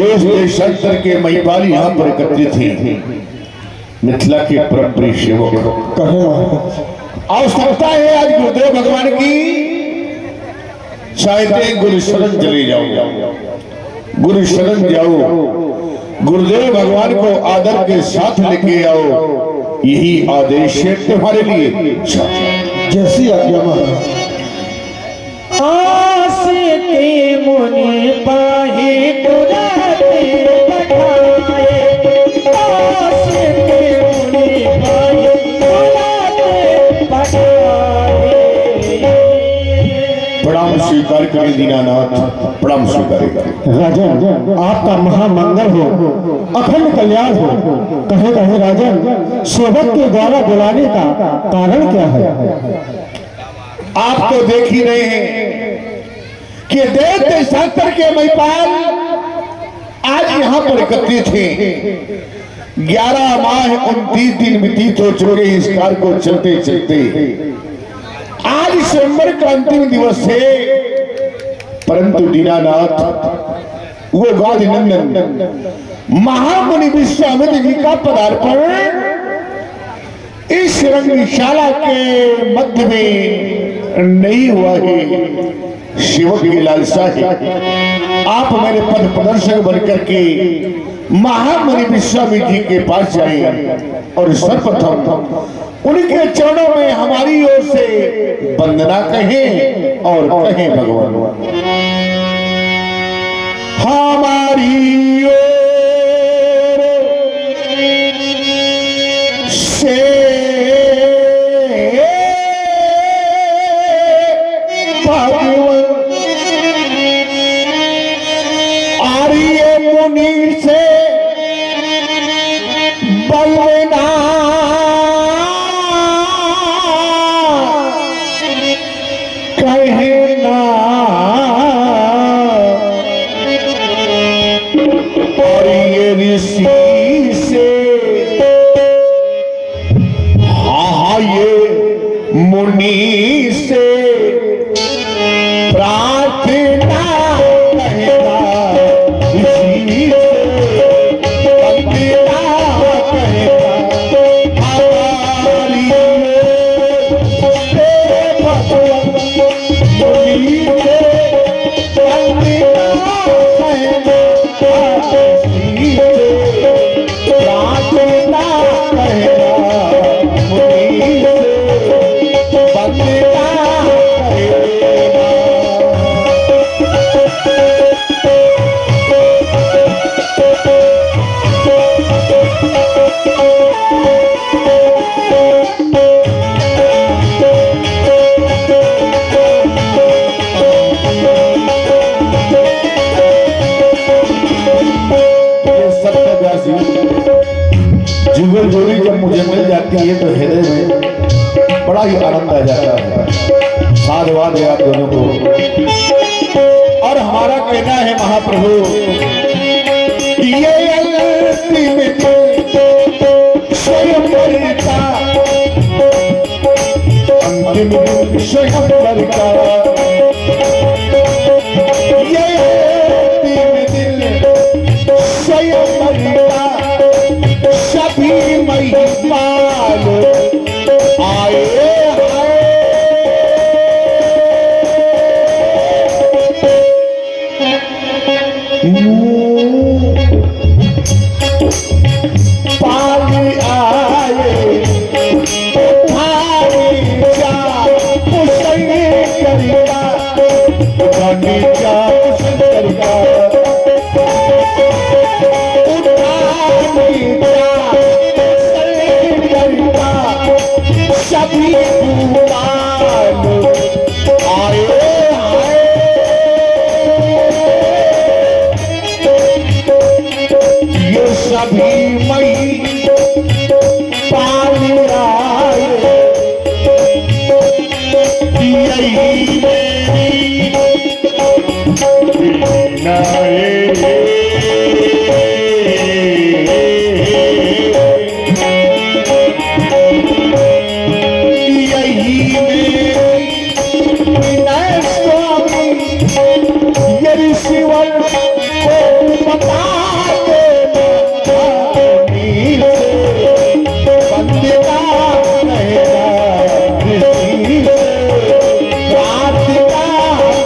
देश देशांतर के महिपाल यहाँ पर एकत्रित थे। मिथिला के परम प्रिय सेवक, आवश्यकता है आज गुरुदेव भगवान की, चाहते गुरु शरण चले जाओ, गुरु शरण जाओ, गुरुदेव भगवान को आदर के साथ लेके आओ, यही आदेश है तुम्हारे लिए। जैसी आज्ञा महाराज। आस के मुनि पाहे दुराते पठाए, आस के मुनि पाहे दुराते पठाए। प्रणाम स्वीकार करें दीनानाथ, प्रणाम स्वीकार करें। राजन, आपका महामंगल हो, अखंड कल्याण हो। कहे कहे राजन, सेवक के द्वारा बुलाने का कारण क्या है? आप तो देख ही रहे हैं कि देश देशांतर के महिपाल आज यहाँ पर एकत्रित हैं। 11 माह 29 दिन व्यतीत हो चुके इस कार्य को चलते चलते। आज दिसंबर का अंतिम दिवस है, परंतु दीनानाथ वो गाद नंदन महामुनि विश्वामित्र जी का पदार्पण इस रंगशाला के मध्य में नहीं हुआ है। सेवक की लालसा है आप मेरे पद प्रदर्शक बनकर के महामुनि विश्वामित्र जी के पास जाए और सर्वप्रथम उनके चरणों में हमारी ओर से वंदना कहें और कहें भगवान हमारी ओर से आर्य मुनि से बलना कहना और ये ऋषि से हाँ ये मुनि से प्रार्थना कहना ऋषि से वंदना कहना हमारी से भगवान मुनि से वंदना कहना ऋषि से प्रार्थना कहना मुनि से वंदना जुगल जोड़ी जब मुझे मिल जाती है तो हृदय में बड़ा ही आनंद आ जाता है। साधुवाद है आप दोनों को। और हमारा कहना है महाप्रभु ये अंतिम स्वयंवर का अंतिम स्वयंवर का ये अंतिम दिन स्वयंवर का सभी महिपाल आए पाल आए सभी आए ये सभी मई पाल आए यही शिवर बता देना अपनी से, बंदगा रहेगा ऋषि से, रात का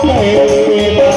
रहेगा।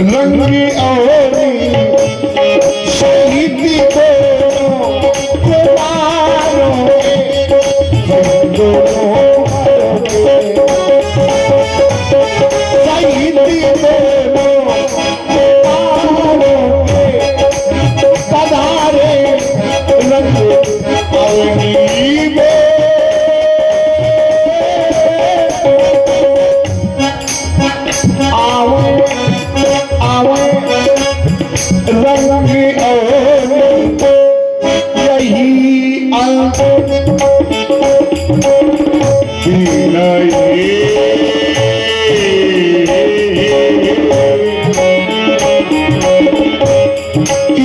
रंगी और शहीदी दोनों कुमारों शहीदी दोनों पधारे रंग अवनी में रंगी और यही अंत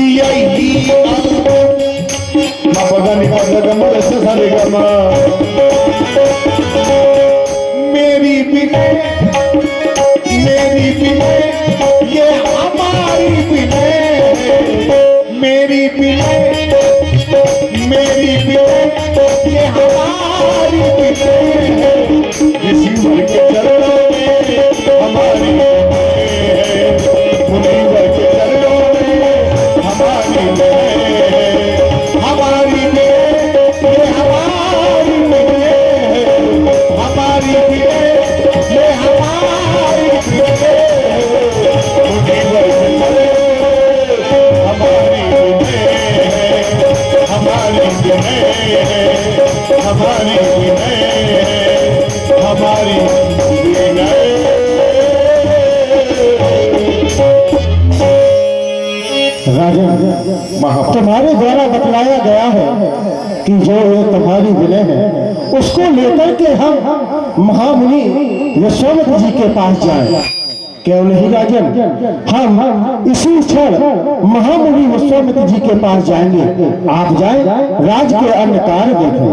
यही अंत पता नहीं ऐसे सारे गमा मेरी बिना ये हमारी बिना मेरी बिना ये हमारी बिना इसी भर के चरणों में हमारी मुनीवर के चरणों में हमारी हमारी ये हमारी हमारी ये हमारी मुनीवर के हमारी राजा तुम्हारे द्वारा बतलाया गया है कि जो ये तुम्हारी विनय है उसको लेकर के हम महामुनि विश्वामित्र जी के पास जाएं। क्यों नहीं राजन, हम इसी क्षण महामुनि विश्वामित्र जी के पास जाएंगे। आप जाएं, राज के अन्य कार्य देखें।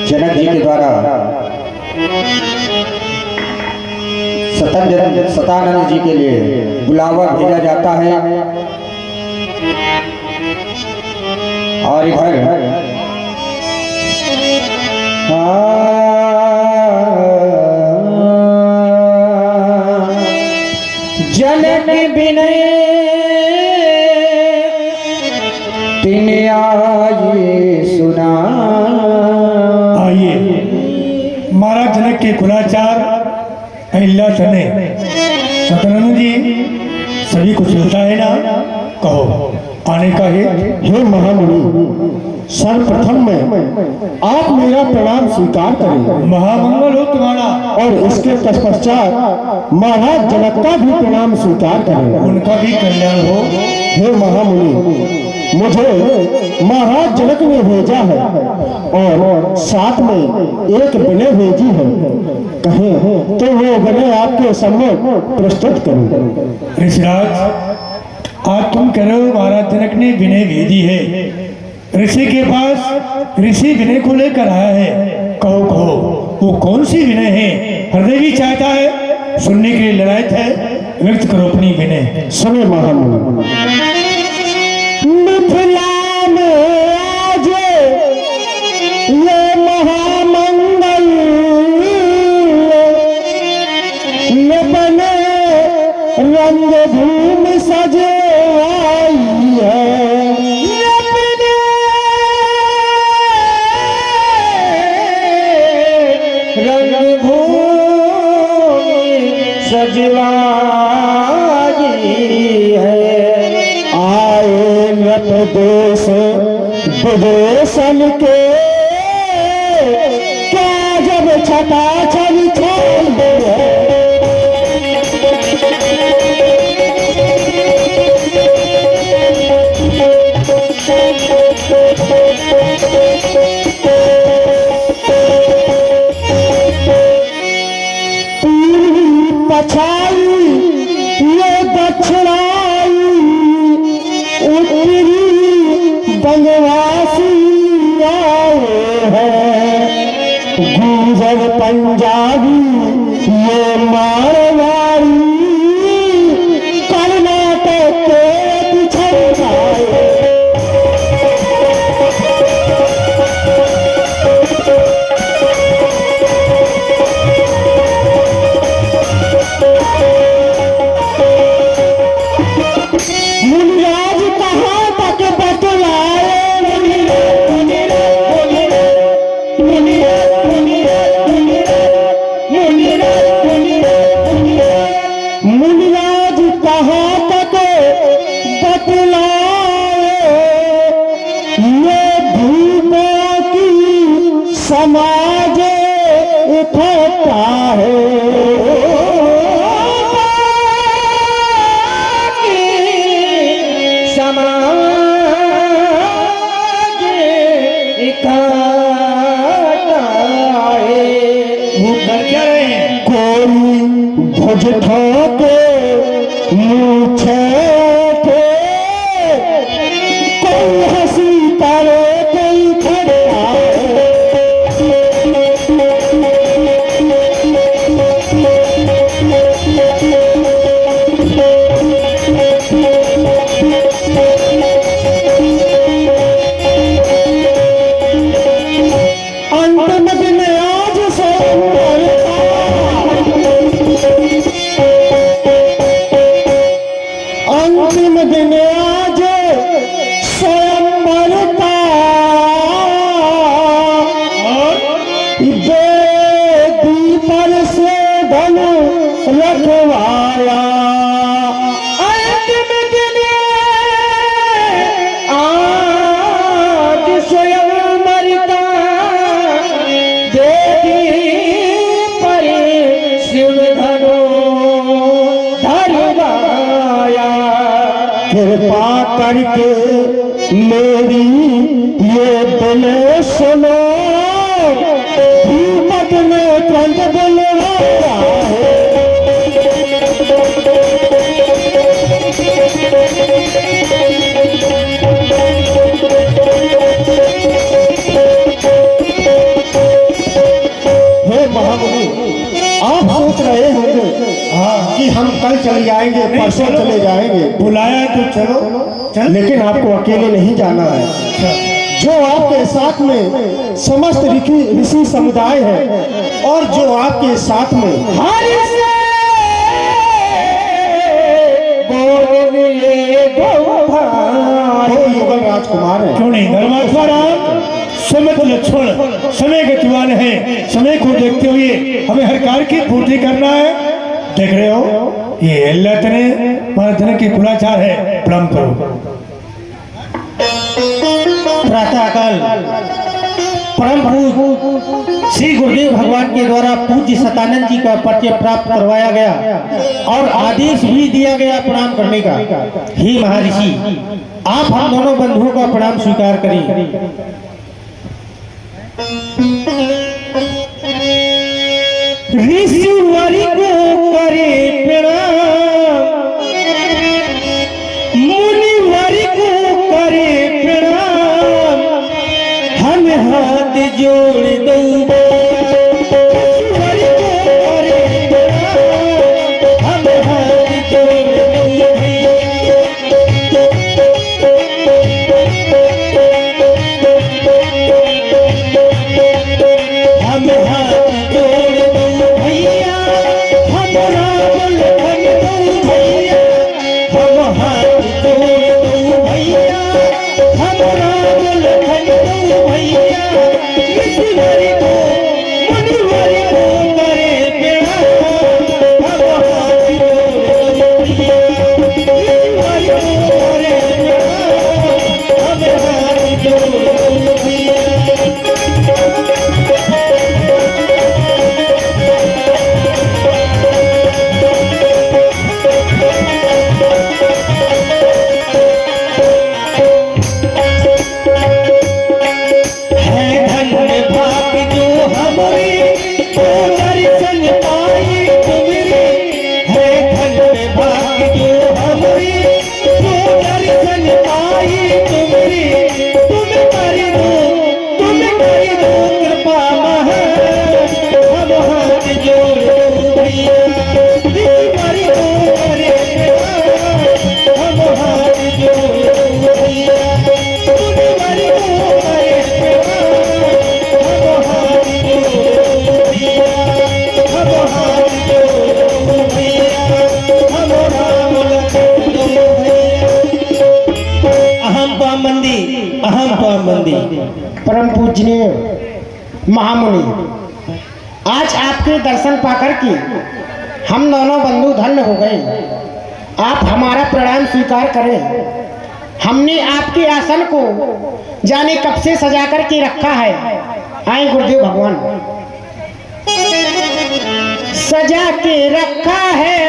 जनक जी के द्वारा सतानंद जी के लिए बुलावा भेजा जाता है और इधर जनक विनय तिन आए सुना। आइए महाराज जनक के कुलाचार अहिल्या सने सतानंद जी सभी कुछ होता है ना, कहो आने का है। हे महामुनि, सर्वप्रथम में आप मेरा प्रणाम स्वीकार करें। महामंगल हो तुम्हारा। और इसके तत्पश्चात महाराज जनक का भी प्रणाम स्वीकार करें। उनका भी कल्याण हो। हे महामुनि, मुझे महाराज जनक ने भेजा है और साथ में एक विनय भेजी है। कहें तो वो विनय आपके सम्मुख प्रस्तुत करूं। ऋषिराज, आज तुम कह रहे हो महाराज जनक ने विनय भेजी है। ऋषि के पास ऋषि विनय को लेकर आया है। कहो कहो वो कौन सी विनय है? हृदय भी चाहता है, सुनने के लिए ललायत है। व्यक्त करो अपनी विनय। सुने महामुनि, मिथिला में आज ये महामंगल न बने रंग भूमि सजे आई है। रेशम के क्या जब छटा छवि छोड़ दे पछाई ये दक्षिणाई उत्तरी बंगवासी आए हैं गुजर पंजाबी ये मारवाड़ी कर्नाटक के पिछड़ आए मुनिराज कहाँ तक बतलाए मुनिराज कहाँ तक बतलाए ये धूपों की समाज इकट्ठा है वो कर क्या रहे हैं? कोई भुज ठोके मूछे थे कोई हंसी करे कोई खड़ा अंतिम दिन आज से अंतिम दिन आज स्वयंवर का बेदी पर से धन रखवाया अंतिम दिन आज स्वयंवर का बेदी पर शिव धनो धरवाया कृपा करके मेरी ये दिल सुनो दीपक में कंठ बुलवाया है हे महामुनि आप सोच रहे होंगे कि हम कल चले जाएंगे परसों चले जाएंगे बुलाया तो चलो चल। लेकिन आपको अकेले नहीं जाना है जो आपके साथ में समस्त ऋषि समुदाय है और जो आपके साथ में युगल राजकुमार है क्यों नहीं धर्मात्मा राम समय तो लक्षण समय गतिवान है समय को देखते हुए हमें हर कार्य की पूर्ति करना है। देख रहे हो ये अल्लाह तने महाजन की कुलाचार है प्रणाम करो। प्रातःकाल परम पूज्य श्री गुरुदेव भगवान के द्वारा पूज्य सतानंद जी का परिचय प्राप्त करवाया गया और आदेश भी दिया गया प्रणाम करने का। हे महर्षि आप हम दोनों बंधुओं का प्रणाम स्वीकार करें। ऋषिवर को करे प्रणाम मुनिवर को करे प्रणाम हम हाथ जोड़ दो ऋषिवर को करे प्रणाम हम हाथ जोड़ हम हाथ जोड़ दो भैया हमारा बलधन दो भैया हम हाथ जोड़ दो भैया हमारा बलधन दो भैया ऋषिवर को बंदी। परम पूजनीय महामुनि, आज आपके दर्शन पाकर के हम दोनों बंधु धन्य हो गए। आप हमारा प्रणाम स्वीकार करें। हमने आपके आसन को जाने कब से सजा कर के रखा है। आए गुरुदेव भगवान, सजा के रखा है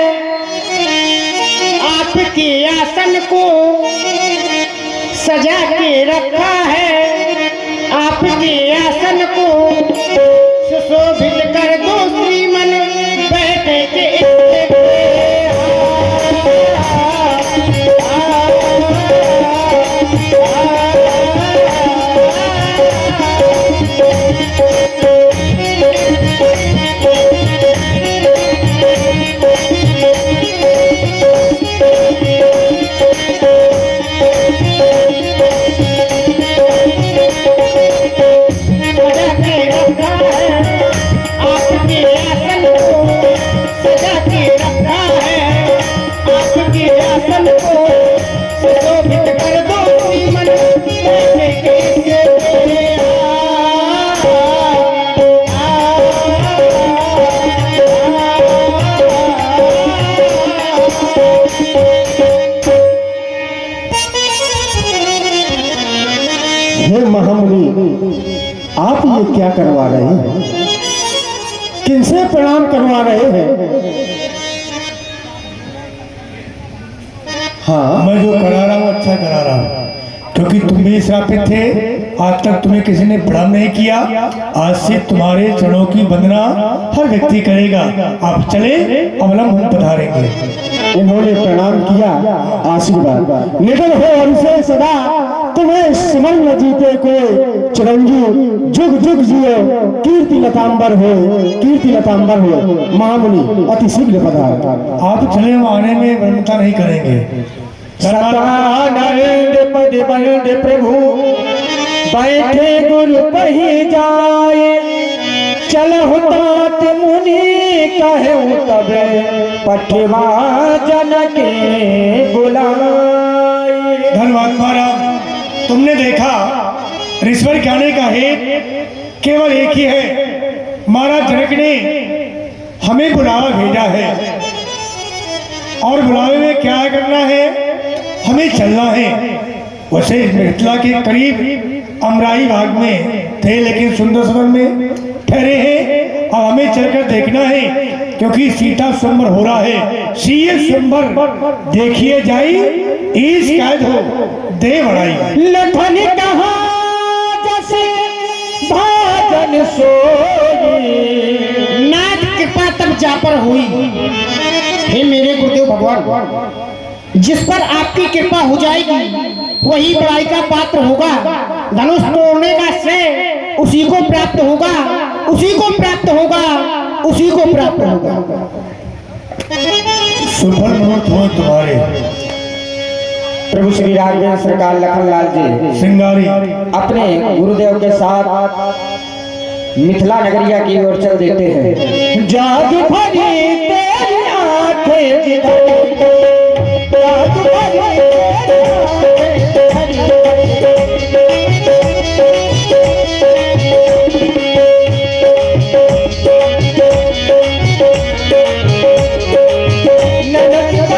आपके आसन को, सजा के रखा है आपके आसन को, सुशोभित कर दो श्रीमन बैठे के महामुनि, आप ये क्या करवा रहे हैं? किनसे प्रणाम करवा रहे हैं? हाँ, मैं जो करा रहा हूँ अच्छा करा रहा हूँ, क्योंकि तुम भी श्रापित थे। आज तक तुम्हें किसी ने प्रणाम नहीं किया। आज से तुम्हारे चरणों की वंदना हर व्यक्ति करेगा। आप चले, अवलंब हम पधारेंगे। इन्होंने प्रणाम किया, आशीर्वाद निडर हो हमसे सदा, तुम्हें स्मरण जीते को चिरंजीव जुग जुग जियो, कीर्ति लतांबर हो, कीर्ति लतांबर हो। महामुनि अति शीघ्र पधार। आप चले, हम आने में विलंबता नहीं करेंगे। सतानंद पद बंद प्रभु बैठे गुरु पही जाए, चलहु तात मुनि कहु तब पठवा जन के बुलाए। धन्यवाद महाराज। तुमने देखा, ऋषवर कहने का हेतु केवल एक ही है। महाराज जनक ने हमें बुलावा भेजा है, और बुलावे में क्या करना है? हमें चलना है। वैसे मिथिला के करीब अमराई भाग में थे, लेकिन सुंदर सदन में ठहरे हैं। अब हमें चलकर देखना है, क्योंकि सीता स्वयंवर हो रहा है। सीए स्वयंवर देखिए जाई, ईश कैद हो दे बढ़ाई। लखन कहा जैसे भाजन सोई, नाथ कृपा तब जा पर हुई। हे मेरे गुरुदेव भगवान, जिस पर आपकी कृपा हो जाएगी वही बड़ाई का पात्र होगा। धनुष तोड़ने का श्रेय उसी को प्राप्त होगा, उसी को प्राप्त होगा, उसी को प्राप्त होगा। सुफल मनोरथ हो तुम्हारे। प्रभु श्री राघवेंद्र सरकार लखनलाल जी सिंगारी अपने गुरुदेव के साथ मिथिला नगरिया की ओर चल देते हैं। जाग भरी तेरी आंखें